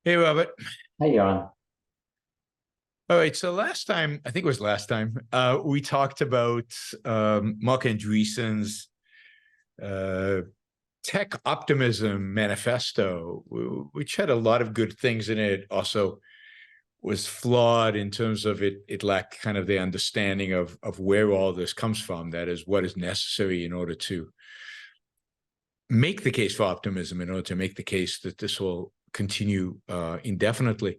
Hey, Robert. Hey, Yaron. All right. So last time, I think it was last time, we talked about Marc Andreessen's uh, Tech-Optimism Manifesto, which had a lot of good things in it. Also, was flawed in terms of it lacked kind of the understanding of where all this comes from. That is, what is necessary in order to make the case for optimism, in order to make the case that this will continue indefinitely.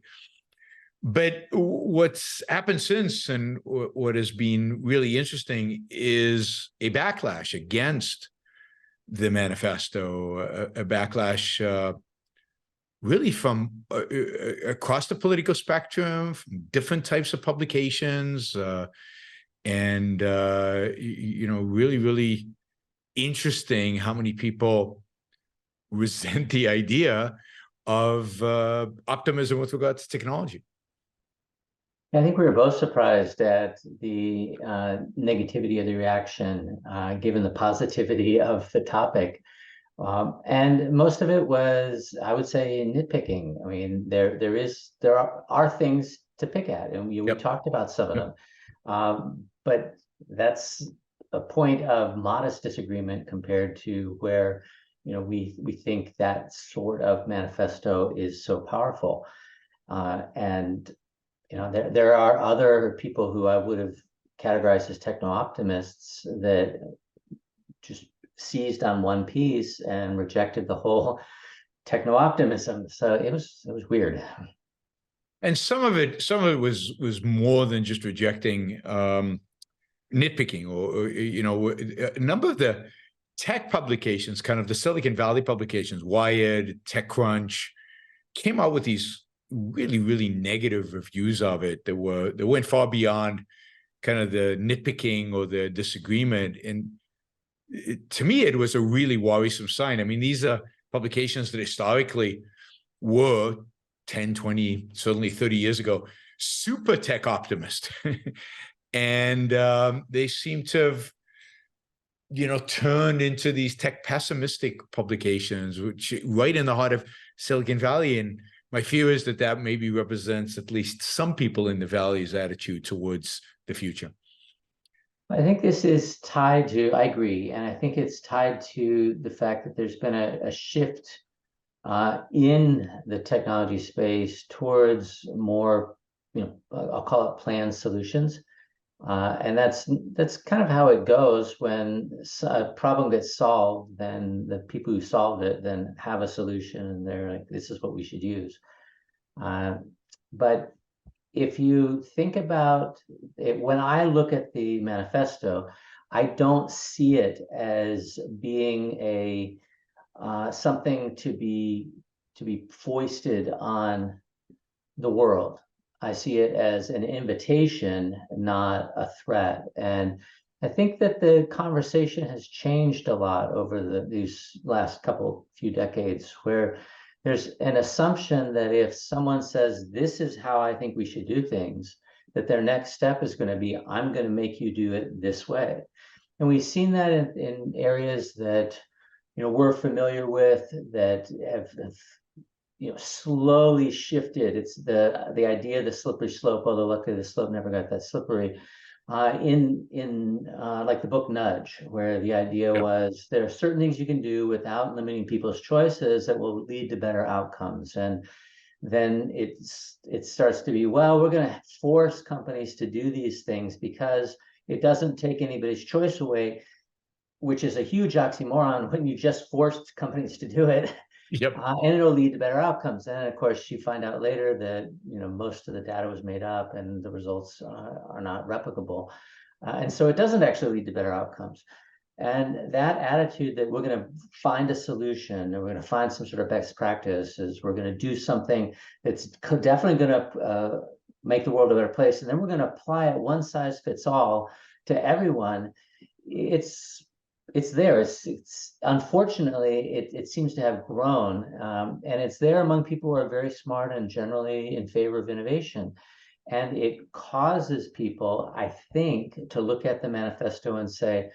But what's happened since, and what has been really interesting, is a backlash against the manifesto, a backlash really from across the political spectrum, from different types of publications, and really, really interesting how many people resent the idea of optimism with regard to technology. I think we were both surprised at the negativity of the reaction, given the positivity of the topic. And most of it was, I would say, nitpicking. I mean, there are things to pick at, and we Yep. talked about some of Yep. them. But that's a point of modest disagreement compared to where, we think that sort of manifesto is so powerful. And there are other people who I would have categorized as techno-optimists that just seized on one piece and rejected the whole techno-optimism. So it was weird. And some of it was more than just rejecting, nitpicking, or a number of the tech publications, kind of the Silicon Valley publications, Wired, TechCrunch, came out with these really, really negative reviews of it that went far beyond kind of the nitpicking or the disagreement. And to me, it was a really worrisome sign. I mean, these are publications that historically were 10, 20, certainly 30 years ago, super tech optimist. And they seem to have, turned into these tech pessimistic publications, which right in the heart of Silicon Valley. And my fear is that maybe represents at least some people in the Valley's attitude towards the future. I think this is tied to, I agree, and I think it's tied to the fact that there's been a shift in the technology space towards more, I'll call it planned solutions. And that's kind of how it goes when a problem gets solved. Then the people who solved it then have a solution, and they're like, "This is what we should use." But if you think about it, when I look at the manifesto, I don't see it as being a something to be foisted on the world. I see it as an invitation, not a threat. And I think that the conversation has changed a lot over these last few decades, where there's an assumption that if someone says, "This is how I think we should do things," that their next step is going to be, "I'm going to make you do it this way." And we've seen that in areas that we're familiar with, that have slowly shifted. It's the idea of the slippery slope, although luckily the slope never got that slippery. In like the book Nudge, where the idea Yep. was there are certain things you can do without limiting people's choices that will lead to better outcomes. And then it starts to be, well, we're going to force companies to do these things because it doesn't take anybody's choice away, which is a huge oxymoron when you just forced companies to do it. Yep. And it'll lead to better outcomes. And of course, you find out later that most of the data was made up and the results are not replicable. And so it doesn't actually lead to better outcomes. And that attitude that we're going to find a solution, and we're going to find some sort of best practices, we're going to do something that's definitely going to make the world a better place, and then we're going to apply it one size fits all to everyone. It's there. It's unfortunately it seems to have grown, and it's there among people who are very smart and generally in favor of innovation. And it causes people, I think, to look at the manifesto and say,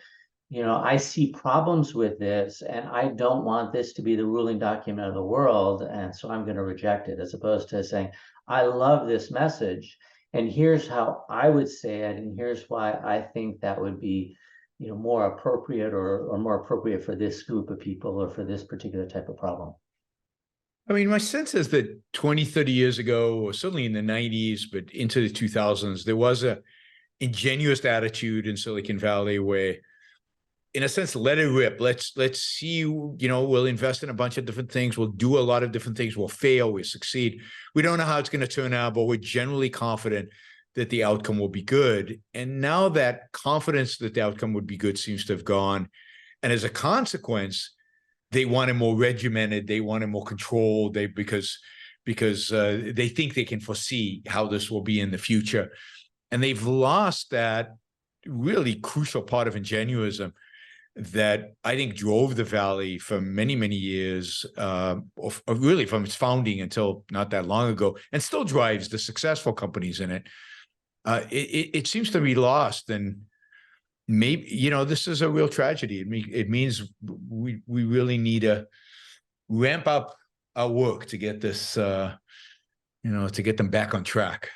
I see problems with this, and I don't want this to be the ruling document of the world, and so I'm going to reject it, as opposed to saying, I love this message, and here's how I would say it, and here's why I think that would be, more appropriate or more appropriate for this group of people or for this particular type of problem. I mean, my sense is that 20, 30 years ago, or certainly in the 90s, but into the 2000s, there was a ingenuous attitude in Silicon Valley where, in a sense, let it rip. Let's see, we'll invest in a bunch of different things. We'll do a lot of different things. We'll fail, we'll succeed. We don't know how it's going to turn out, but we're generally confident that the outcome will be good. And now that confidence that the outcome would be good seems to have gone. And as a consequence, they want it more regimented. They want it more controlled. Because they think they can foresee how this will be in the future. And they've lost that really crucial part of Ingenuism that I think drove the Valley for many, many years, really from its founding until not that long ago, and still drives the successful companies in it. It seems to be lost, and maybe, this is a real tragedy. It means we really need to ramp up our work to get this, to get them back on track.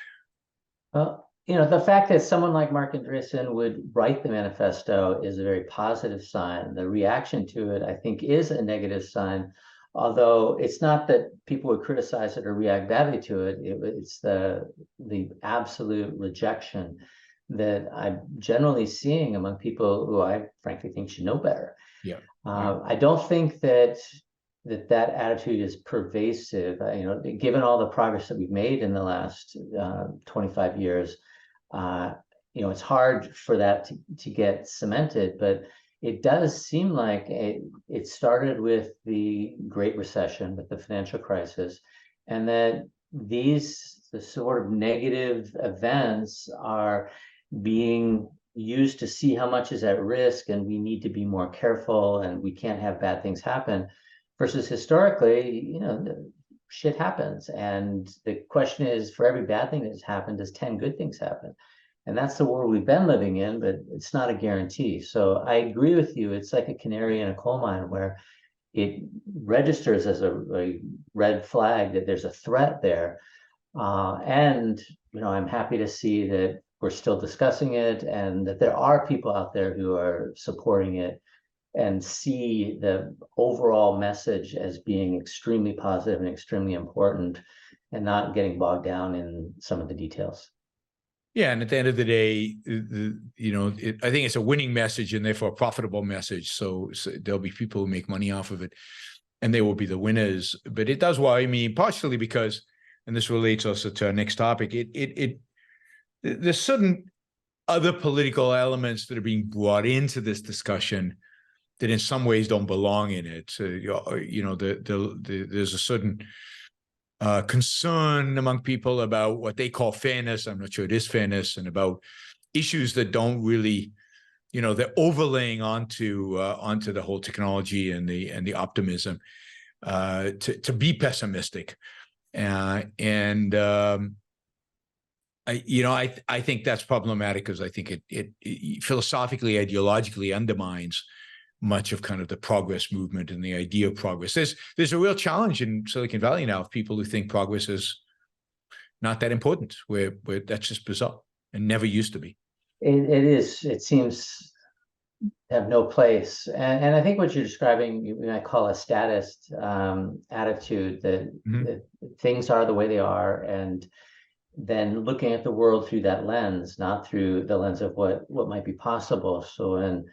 Well, the fact that someone like Marc Andreessen would write the manifesto is a very positive sign. The reaction to it, I think, is a negative sign, although it's not that people would criticize it or react badly to it. It's the absolute rejection that I'm generally seeing among people who I frankly think should know better. Yeah. I don't think that attitude is pervasive. Given all the progress that we've made in the last 25 years, it's hard for that to get cemented, but it does seem like it started with the Great Recession, with the financial crisis, and that the sort of negative events are being used to see how much is at risk, and we need to be more careful, and we can't have bad things happen. Versus historically, shit happens. And the question is, for every bad thing that's happened, does 10 good things happen? And that's the world we've been living in, but it's not a guarantee. So I agree with you. It's like a canary in a coal mine where it registers as a red flag that there's a threat there. And I'm happy to see that we're still discussing it and that there are people out there who are supporting it and see the overall message as being extremely positive and extremely important, and not getting bogged down in some of the details. Yeah, and at the end of the day, I think it's a winning message and therefore a profitable message. So there'll be people who make money off of it, and they will be the winners. But it does worry me, partially because, and this relates also to our next topic, there's certain other political elements that are being brought into this discussion that in some ways don't belong in it. There's a certain concern among people about what they call fairness. I'm not sure it is fairness, and about issues that don't really, they're overlaying onto the whole technology and the optimism to be pessimistic. I think that's problematic because I think it philosophically, ideologically undermines much of kind of the progress movement and the idea of progress. There's a real challenge in Silicon Valley now of people who think progress is not that important, where that's just bizarre and never used to be. It is. It seems to have no place. And I think what you're describing, you might call a statist attitude that, that things are the way they are, and then looking at the world through that lens, not through the lens of what might be possible. So when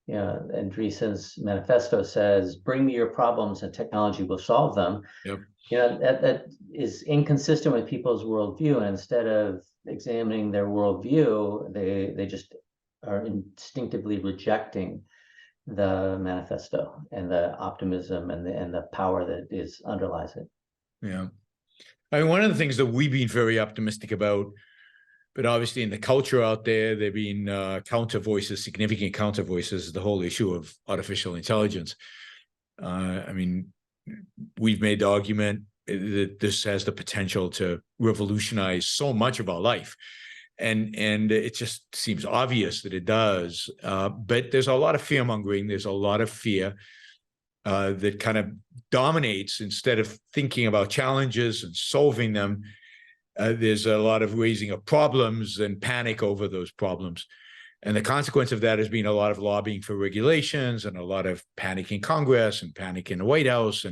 Andreessen's manifesto says, "Bring me your problems and technology will solve them." Yep. That is inconsistent with people's worldview. And instead of examining their worldview, they just are instinctively rejecting the manifesto and the optimism and the power that underlies it. Yeah. I mean, one of the things that we've been very optimistic about, but obviously in the culture out there have been counter voices, significant counter voices, the whole issue of artificial intelligence. I mean, we've made the argument that this has the potential to revolutionize so much of our life. and it just seems obvious that it does. But there's a lot of fear mongering. There's a lot of fear that kind of dominates instead of thinking about challenges and solving them. There's a lot of raising of problems and panic over those problems. And the consequence of that has been a lot of lobbying for regulations and a lot of panic in Congress and panic in the White House.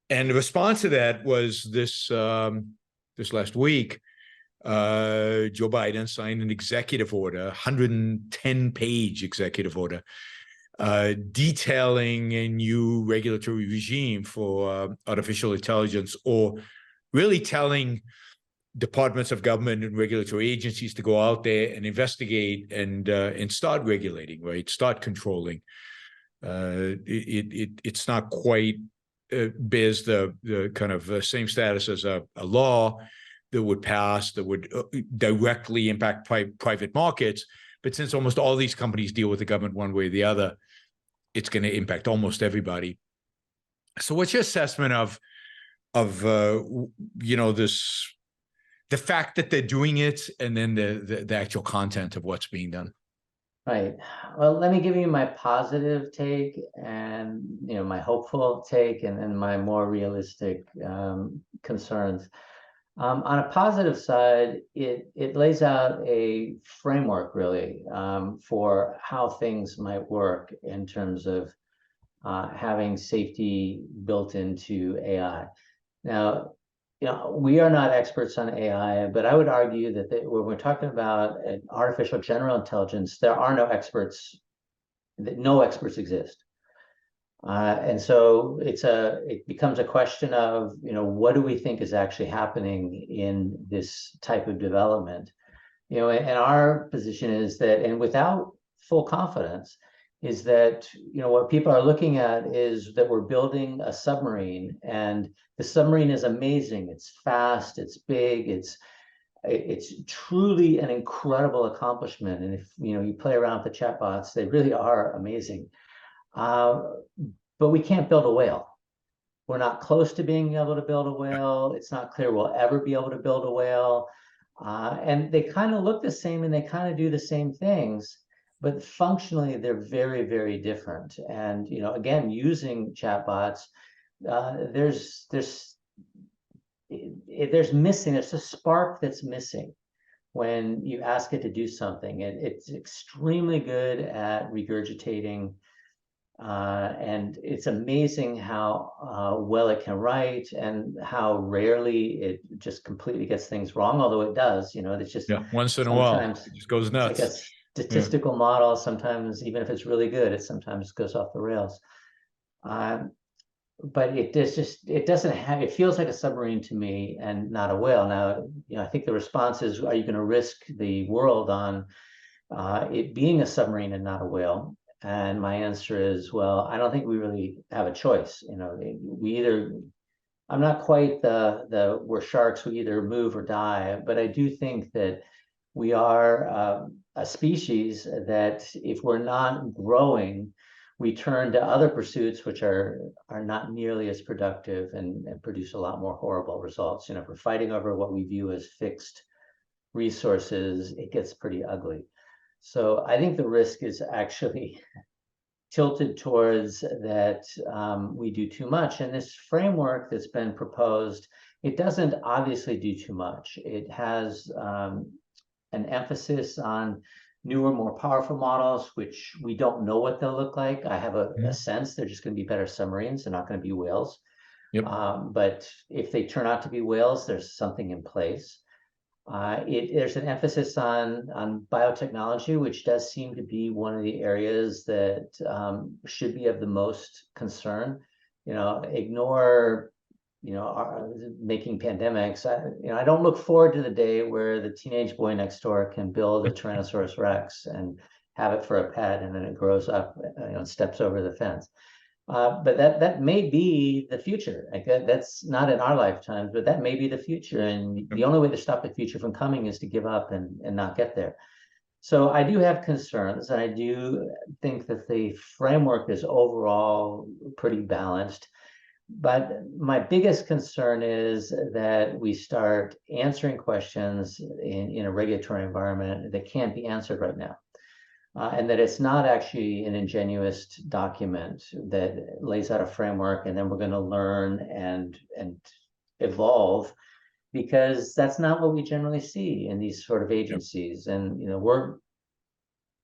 And the response to that was this last week, Joe Biden signed an executive order, 110-page executive order, detailing a new regulatory regime for artificial intelligence, or really telling departments of government and regulatory agencies to go out there and investigate and start regulating, right? Start controlling. It's not quite bears the kind of same status as a law that would pass, that would directly impact private markets. But since almost all these companies deal with the government one way or the other, it's going to impact almost everybody. So what's your assessment of this, the fact that they're doing it, and then the actual content of what's being done? Right. Well, let me give you my positive take and my hopeful take, and then my more realistic concerns. On a positive side, it lays out a framework really for how things might work in terms of having safety built into AI. Now, we are not experts on AI, but I would argue that when we're talking about artificial general intelligence, there are no experts, no experts exist. And so it becomes a question of, what do we think is actually happening in this type of development? And our position is that, and without full confidence, is that, what people are looking at is that we're building a submarine, and the submarine is amazing. It's fast, it's big, it's truly an incredible accomplishment. And if you play around with the chatbots, they really are amazing. But we can't build a whale. We're not close to being able to build a whale. It's not clear we'll ever be able to build a whale. And they kind of look the same and they kind of do the same things, but functionally they're very, very different. And again, using chatbots, there's a spark that's missing when you ask it to do something. It's extremely good at regurgitating, and it's amazing how well it can write and how rarely it just completely gets things wrong, although it does. It's just once in a while it just goes nuts. Like a statistical model, sometimes even if it's really good, it sometimes goes off the rails. But it doesn't have, it feels like a submarine to me and not a whale. Now, I think the response is, are you going to risk the world on it being a submarine and not a whale? And my answer is, well, I don't think we really have a choice. I'm not quite we're sharks, we either move or die, but I do think that we are a species that if we're not growing, we turn to other pursuits which are not nearly as productive and produce a lot more horrible results. If we're fighting over what we view as fixed resources, it gets pretty ugly. So I think the risk is actually tilted towards that we do too much. And this framework that's been proposed, it doesn't obviously do too much. It has an emphasis on newer, more powerful models, which we don't know what they'll look like. I have a sense they're just going to be better submarines. They're not going to be whales. Yep. But if they turn out to be whales, there's something in place. There's an emphasis on biotechnology, which does seem to be one of the areas that should be of the most concern. Ignore making pandemics. I don't look forward to the day where the teenage boy next door can build a Tyrannosaurus Rex and have it for a pet, and then it grows up, and steps over the fence. But that may be the future. Like that's not in our lifetimes, but that may be the future. And the only way to stop the future from coming is to give up and not get there. So I do have concerns, and I do think that the framework is overall pretty balanced. But my biggest concern is that we start answering questions in a regulatory environment that can't be answered right now. And that it's not actually an ingenuous document that lays out a framework and then we're going to learn and evolve, because that's not what we generally see in these sort of agencies. And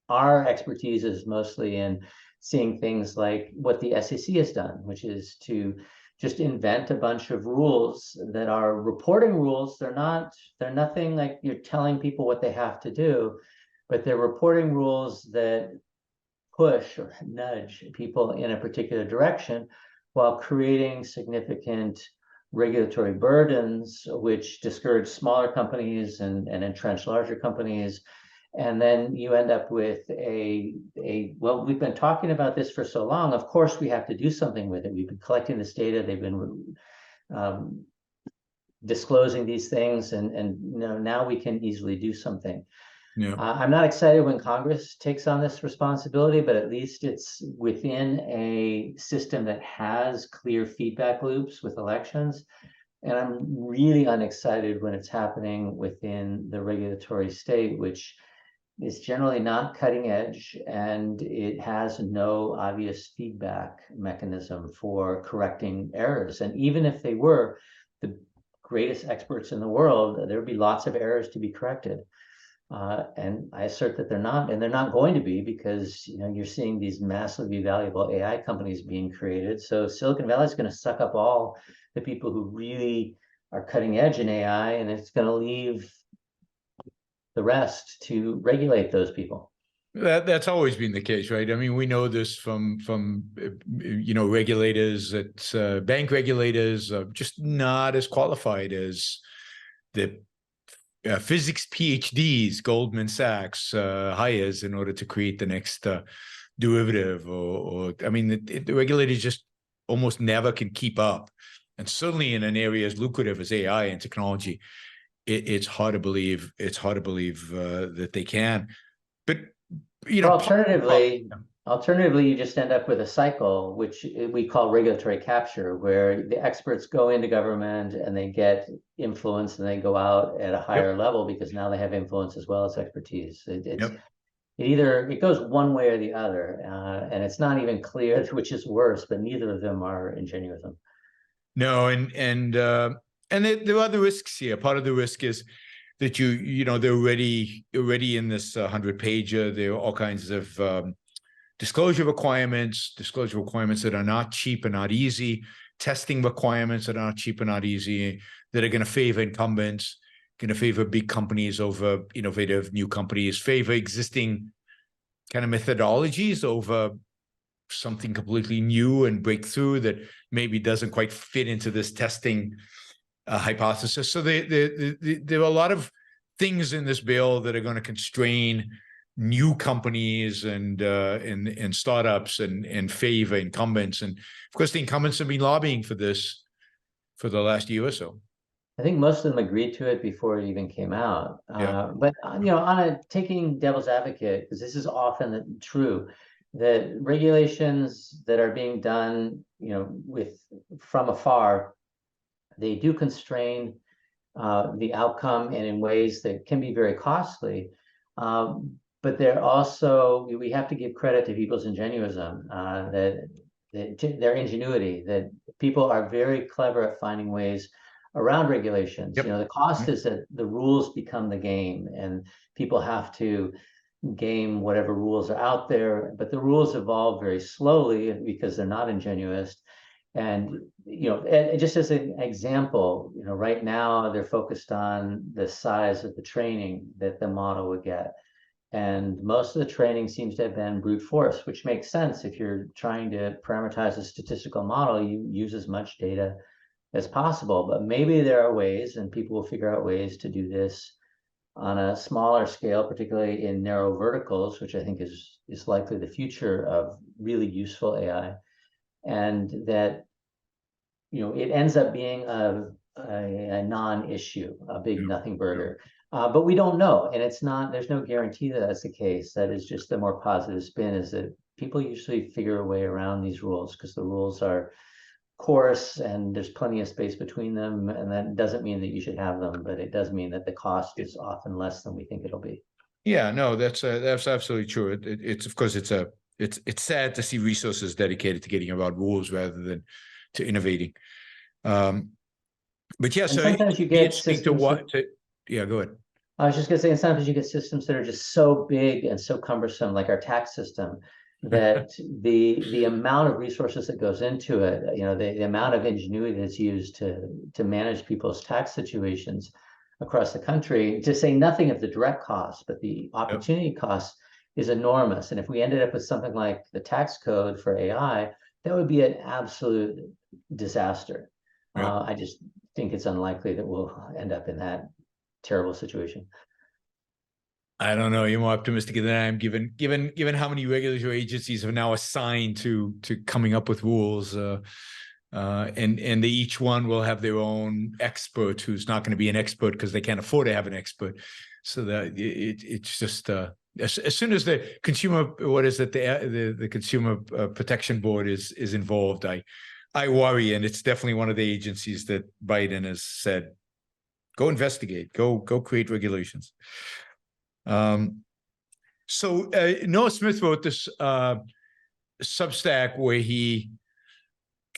our expertise is mostly in seeing things like what the SEC has done, which is to just invent a bunch of rules that are reporting rules. They're nothing like you're telling people what they have to do, but they're reporting rules that push or nudge people in a particular direction while creating significant regulatory burdens, which discourage smaller companies and entrench larger companies. And then you end up with well, we've been talking about this for so long. Of course, we have to do something with it. We've been collecting this data. They've been disclosing these things, and now we can easily do something. Yeah. I'm not excited when Congress takes on this responsibility, but at least it's within a system that has clear feedback loops with elections. And I'm really unexcited when it's happening within the regulatory state, which is generally not cutting edge, and it has no obvious feedback mechanism for correcting errors. And even if they were the greatest experts in the world, there would be lots of errors to be corrected. And I assert that they're not, and they're not going to be, because you're seeing these massively valuable AI companies being created. So Silicon Valley is going to suck up all the people who really are cutting edge in AI, and it's going to leave the rest to regulate those people. That's always been the case, right? I mean, we know this from regulators that bank regulators are just not as qualified as the physics PhDs Goldman Sachs hires in order to create the next derivative, or I mean, the regulators just almost never can keep up. And certainly in an area as lucrative as AI and technology, it's hard to believe. It's hard to believe that they can. But alternatively, you just end up with a cycle, which we call regulatory capture, where the experts go into government and they get influence and they go out at a higher level because now they have influence as well as expertise. It goes one way or the other, and it's not even clear which is worse, but neither of them are Ingenuism. No, and there are other risks here. Part of the risk is that they're already in this 100-pager. There are all kinds of disclosure requirements that are not cheap and not easy, testing requirements that are not cheap and not easy, that are going to favor incumbents, going to favor big companies over innovative new companies, favor existing kind of methodologies over something completely new and breakthrough that maybe doesn't quite fit into this testing hypothesis. So there are a lot of things in this bill that are going to constrain new companies and startups and favor incumbents. And of course, the incumbents have been lobbying for this for the last year or so. I think most of them agreed to it before it even came out. But taking devil's advocate, because this is often true, that regulations that are being done, from afar, they do constrain the outcome, and in ways that can be very costly. But we have to give credit to people's ingenuism, their ingenuity, that people are very clever at finding ways around regulations. The cost is that the rules become the game, and people have to game whatever rules are out there, but the rules evolve very slowly because they're not ingenuous. And just as an example, right now they're focused on the size of the training that the model would get, and most of the training seems to have been brute force, which makes sense. If you're trying to parameterize a statistical model, you use as much data as possible. But maybe there are ways, and people will figure out ways to do this on a smaller scale, particularly in narrow verticals, which I think is likely the future of really useful AI. And that it ends up being a non-issue, a big nothing burger. But we don't know, and there's no guarantee that that's the case. That is just the more positive spin, is that people usually figure a way around these rules because the rules are course, and there's plenty of space between them, and that doesn't mean that you should have them, but it does mean that the cost is often less than we think it'll be. Yeah, no, that's absolutely true. It's of course it's sad to see resources dedicated to getting around rules rather than to innovating. But yeah, And so sometimes you it'd be get interesting to systems what to. Yeah, go ahead. I was just going to say, and sometimes you get systems that are just so big and so cumbersome, like our tax system, that the amount of resources that goes into it, the amount of ingenuity that's used to manage people's tax situations across the country, to say nothing of the direct costs, but the Yep. opportunity cost is enormous. And if we ended up with something like the tax code for AI, that would be an absolute disaster. Yeah. I just think it's unlikely that we'll end up in that terrible situation. I don't know. You're more optimistic than I am, given how many regulatory agencies are now assigned to coming up with rules, and they each one will have their own expert who's not going to be an expert because they can't afford to have an expert. So that it's just as soon as the consumer, what is it, the Consumer Protection Board is involved, I worry, and it's definitely one of the agencies that Biden has said, go investigate, go create regulations. So Noah Smith wrote this Substack where he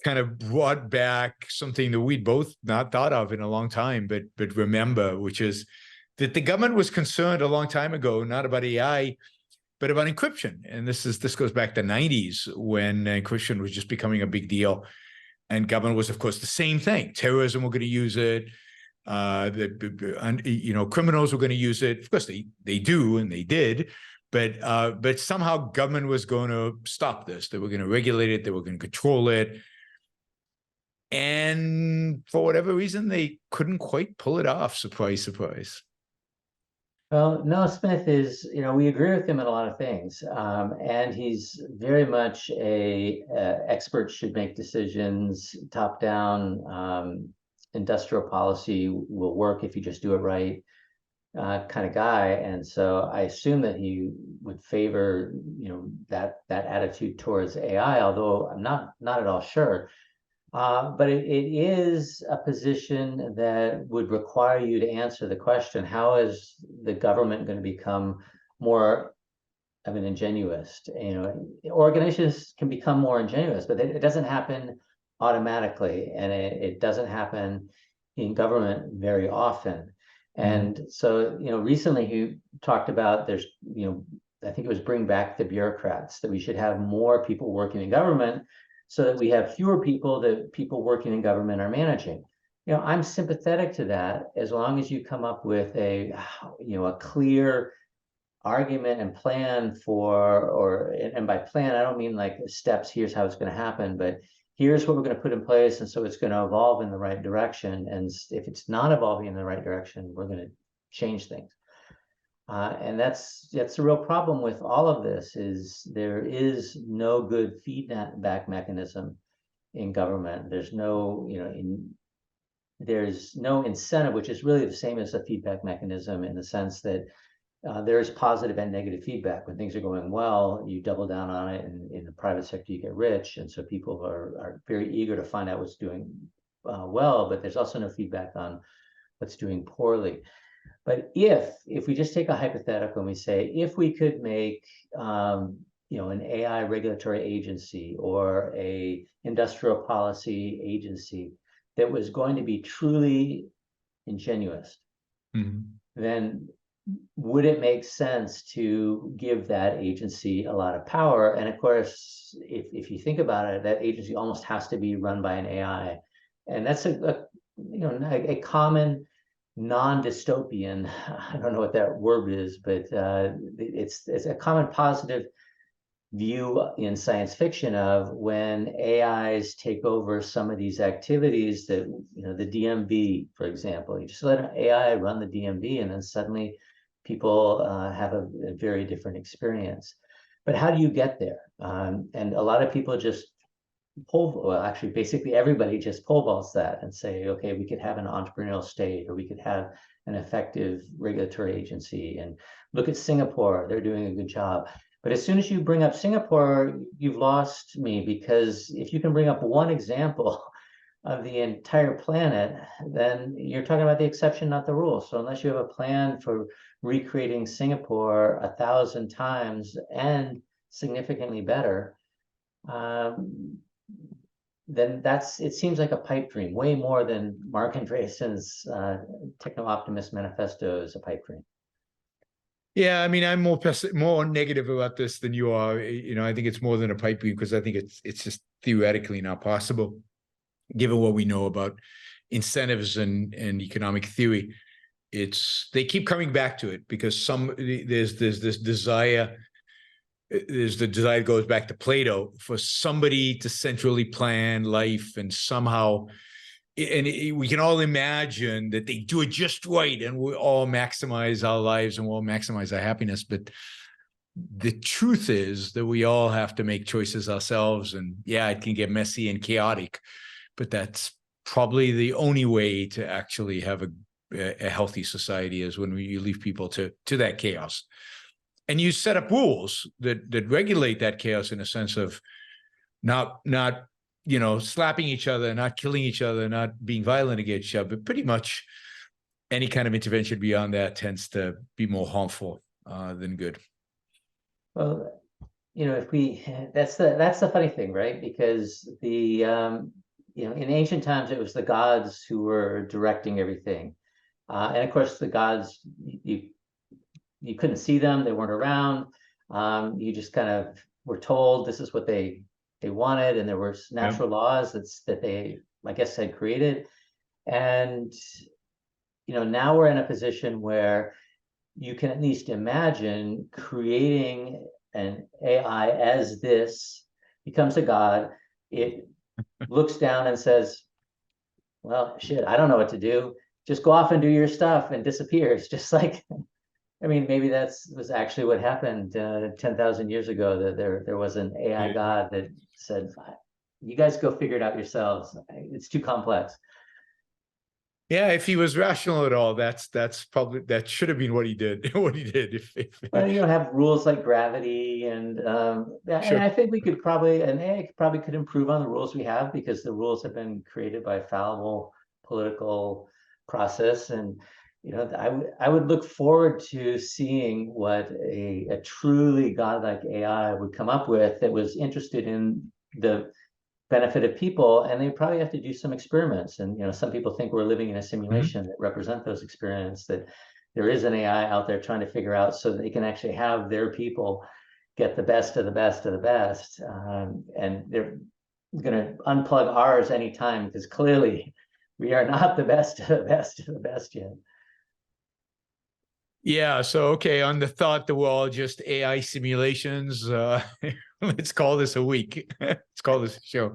kind of brought back something that we'd both not thought of in a long time, but remember, which is that the government was concerned a long time ago, not about AI, but about encryption. And this goes back to the 90s when encryption was just becoming a big deal. And government was, of course, the same thing. Terrorism were going to use it. Criminals were going to use it. Of course, they do, and they did, but somehow government was going to stop this. They were going to regulate it. They were going to control it. And for whatever reason, they couldn't quite pull it off. Surprise, surprise. Well, Noah Smith is, we agree with him in a lot of things, and he's very much a experts should make decisions, top down. Industrial policy will work if you just do it right, kind of guy. And so I assume that he would favor, that attitude towards AI, although I'm not at all sure. But it is a position that would require you to answer the question, how is the government going to become more of an ingenuist? Organizations can become more ingenuous, but it doesn't happen automatically, and it doesn't happen in government very often. And so, recently he talked about I think it was bring back the bureaucrats, that we should have more people working in government so that we have fewer people that people working in government are managing. I'm sympathetic to that as long as you come up with a clear argument and plan and by plan, I don't mean like steps, here's how it's going to happen, but here's what we're going to put in place. And so it's going to evolve in the right direction. And if it's not evolving in the right direction, we're going to change things. And that's the real problem with all of this, is there is no good feedback mechanism in government. There's no incentive, which is really the same as a feedback mechanism, in the sense that there is positive and negative feedback. When things are going well, you double down on it, and in the private sector, you get rich. And so people are very eager to find out what's doing well, but there's also no feedback on what's doing poorly. But if we just take a hypothetical and we say, if we could make an AI regulatory agency or a industrial policy agency that was going to be truly ingenuous, then would it make sense to give that agency a lot of power? And of course, if you think about it, that agency almost has to be run by an AI. And that's a common non-dystopian, I don't know what that word is, but it's a common positive view in science fiction of when AIs take over some of these activities, that, the DMV, for example, you just let an AI run the DMV, and then suddenly people have a very different experience. But how do you get there? And a lot of people just actually basically everybody just pole vaults that and say, okay, we could have an entrepreneurial state, or we could have an effective regulatory agency. And look at Singapore, they're doing a good job. But as soon as you bring up Singapore, you've lost me, because if you can bring up one example of the entire planet, then you're talking about the exception, not the rule. So unless you have a plan for recreating Singapore 1,000 times and significantly better, then it seems like a pipe dream, way more than Marc Andreessen's Techno-Optimist Manifesto is a pipe dream. Yeah, I mean, I'm more negative about this than you are. I think it's more than a pipe dream, because I think it's just theoretically not possible, given what we know about incentives and economic theory. They keep coming back to it because there's this desire. There's the desire that goes back to Plato for somebody to centrally plan life, and somehow, we can all imagine that they do it just right, and we all maximize our lives and we'll maximize our happiness. But the truth is that we all have to make choices ourselves, and yeah, it can get messy and chaotic, but that's probably the only way to actually have a healthy society, is when you leave people to that chaos. And you set up rules that regulate that chaos, in a sense of not slapping each other, not killing each other, not being violent against each other. But pretty much any kind of intervention beyond that tends to be more harmful than good. Well, that's the funny thing, right? Because in ancient times, it was the gods who were directing everything. And of course, the gods, you couldn't see them, they weren't around. You just kind of were told this is what they wanted, and there were natural laws that they, I guess, had created. And now we're in a position where you can at least imagine creating an AI as this becomes a god. It looks down and says, well, shit, I don't know what to do. Just go off and do your stuff, and disappears. Just like, I mean, maybe was actually what happened 10,000 years ago, that there was an AI god that said, you guys go figure it out yourselves. It's too complex. Yeah, if he was rational at all, that should have been what he did. What he did. Well, have rules like gravity, and and I think we could probably, an AI could improve on the rules we have, because the rules have been created by a fallible political process. And I would look forward to seeing what a truly godlike AI would come up with, that was interested in the benefit of people. And they probably have to do some experiments. And some people think we're living in a simulation that represent those experiments, that there is an AI out there trying to figure out, so they can actually have their people get the best of the best of the best. And they're going to unplug ours anytime, because clearly we are not the best of the best of the best yet. Yeah. So, okay. On the thought that we're all just AI simulations, let's call this a week. Let's call this a show.